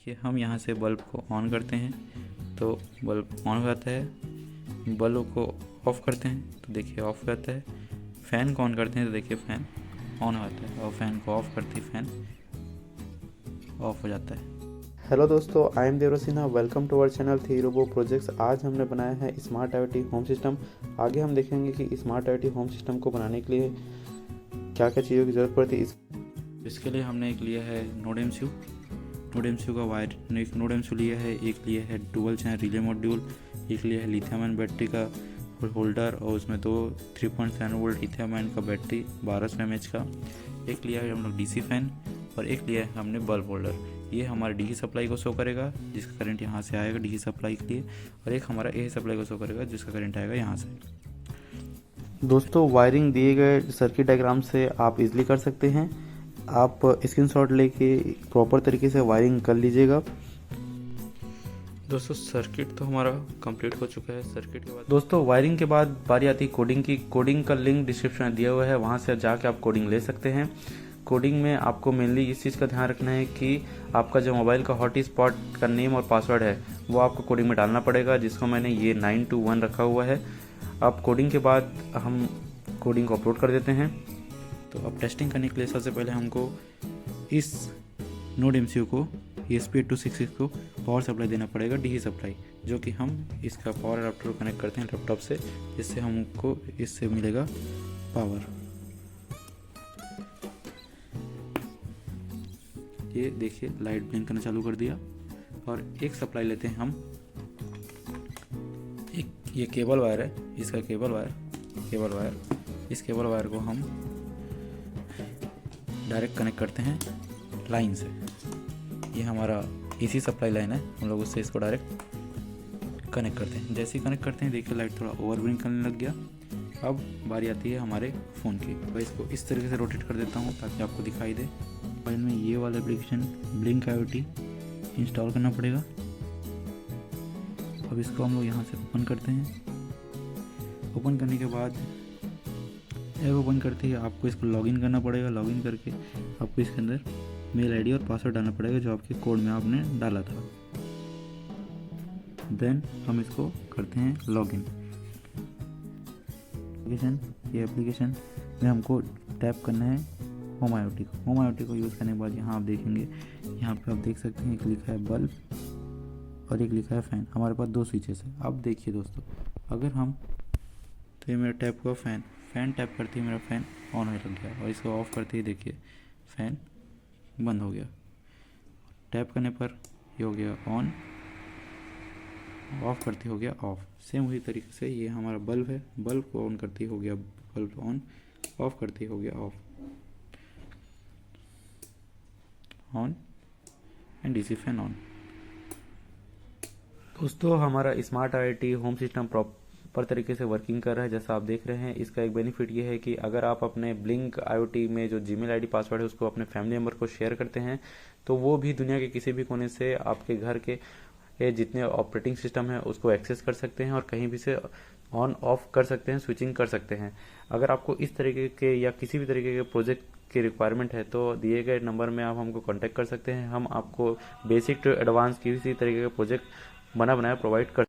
देखिए हम यहाँ से बल्ब को ऑन करते हैं तो बल्ब ऑन हो जाता है, बल्ब को ऑफ़ करते हैं तो देखिए ऑफ़ हो जाता है, फ़ैन को ऑन करते हैं तो देखिए फ़ैन ऑन हो जाता है और फ़ैन को ऑफ़ करते ही फ़ैन ऑफ़ हो जाता है। हेलो दोस्तों, I am Devraj Sinha. Welcome to our channel three robo projects. आज हमने बनाया है स्मार्ट IoT होम सिस्टम। आगे हम देखेंगे कि स्मार्ट IoT होम सिस्टम को बनाने के लिए क्या क्या चीज़ों की ज़रूरत पड़ती है। इसके लिए हमने एक लिया है नोड एमसीयू का वायर, एक नोड एमसीयू लिया है, एक लिया है डुअल चैनल रिले मॉड्यूल, एक लिया है लिथियम आयन बैटरी का होल्डर और उसमें दो 3.7 वोल्ट लिथियम आयन का बैटरी 1200 mAh का, एक लिया है हम लोग डीसी फैन और एक लिया है हमने बल्ब होल्डर। ये हमारे डीसी सप्लाई को शो करेगा जिसका करंट यहाँ से आएगा डीसी सप्लाई के लिए, और एक हमारा एसी सप्लाई को शो करेगा जिसका करंट आएगा यहाँ से। दोस्तों, वायरिंग दिए गए सर्किट डायग्राम से आप इजीली कर सकते हैं। आप स्क्रीनशॉट लेके प्रॉपर तरीके से वायरिंग कर लीजिएगा। दोस्तों सर्किट तो हमारा कंप्लीट हो चुका है। सर्किट के बाद दोस्तों वायरिंग के बाद बारी आती है कोडिंग की। कोडिंग का लिंक डिस्क्रिप्शन में दिया हुआ है, वहाँ से जाके आप कोडिंग ले सकते हैं। कोडिंग में आपको मेनली इस चीज़ का ध्यान रखना है कि आपका जो मोबाइल का हॉटस्पॉट का नेम और पासवर्ड है वो आपको कोडिंग में डालना पड़ेगा, जिसको मैंने ये 921 रखा हुआ है। अब कोडिंग के बाद हम कोडिंग को अपलोड कर देते हैं। तो अब टेस्टिंग करने के लिए सबसे पहले हमको इस नोड एमसीयू को ESP8266 को पावर सप्लाई देना पड़ेगा, डीसी सप्लाई, जो कि हम इसका पावर अडाप्टर को कनेक्ट करते हैं लैपटॉप से, जिससे हमको इससे मिलेगा पावर। ये देखिए लाइट ब्लिंक करना चालू कर दिया। और एक सप्लाई लेते हैं हम, एक ये केबल वायर है, इसका केबल वायर, इस केबल वायर को हम डायरेक्ट कनेक्ट करते हैं लाइन से। ये हमारा एसी सप्लाई लाइन है, हम लोग उससे इसको डायरेक्ट कनेक्ट करते हैं। जैसे ही कनेक्ट करते हैं देखिए लाइट थोड़ा ओवर ब्लिंक करने लग गया। अब बारी आती है हमारे फ़ोन की। मैं इसको इस तरीके से रोटेट कर देता हूँ ताकि आपको दिखाई दे। मोबाइल में ये वाला एप्लीकेशन ब्लिंक IoT इंस्टॉल करना पड़ेगा। अब इसको हम लोग यहाँ से ओपन करते हैं। ओपन करने के बाद ऐप ओपन करते ही आपको इसको लॉगिन करना पड़ेगा। लॉगिन करके आपको इसके अंदर मेल आईडी और पासवर्ड डालना पड़ेगा जो आपके कोड में आपने डाला था। देन हम इसको करते हैं लॉगिन। ये एप्लीकेशन में हमको टैप करना है होम IoT को। होम IoT को यूज़ करने के बाद यहाँ आप देखेंगे, यहाँ पे आप देख सकते हैं एक लिखा है बल्ब और एक लिखा है फ़ैन। हमारे पास दो स्विचेस है। अब देखिए दोस्तों, अगर हम, तो ये मेरा टैप हुआ फ़ैन टैप करते ही मेरा फ़ैन ऑन होने लग गया, और इसको ऑफ़ करते ही देखिए फ़ैन बंद हो गया। टैप करने पर ये हो गया ऑन, ऑफ़ करते हो गया ऑफ़। सेम वही तरीके से ये हमारा बल्ब है, बल्ब को ऑन करते ही हो गया बल्ब ऑन, ऑफ़ करते ही हो गया of, on and DC fan on. दोस्तों, हमारा smart IoT home system proper तरीके से वर्किंग कर रहा है जैसा आप देख रहे हैं। इसका एक बेनिफिट ये है कि अगर आप अपने ब्लिंक IoT में जो जीमेल आईडी पासवर्ड है उसको अपने फैमिली मेम्बर को शेयर करते हैं तो वो भी दुनिया के किसी भी कोने से आपके घर के जितने ऑपरेटिंग सिस्टम है उसको एक्सेस कर सकते हैं और कहीं भी से ऑन ऑफ कर सकते हैं, स्विचिंग कर सकते हैं। अगर आपको इस तरीके के या किसी भी तरीके के प्रोजेक्ट की रिक्वायरमेंट है तो दिए गए नंबर में आप हमको कांटेक्ट कर सकते हैं। हम आपको बेसिक टू एडवांस किसी तरीके के प्रोजेक्ट बनाया प्रोवाइड कर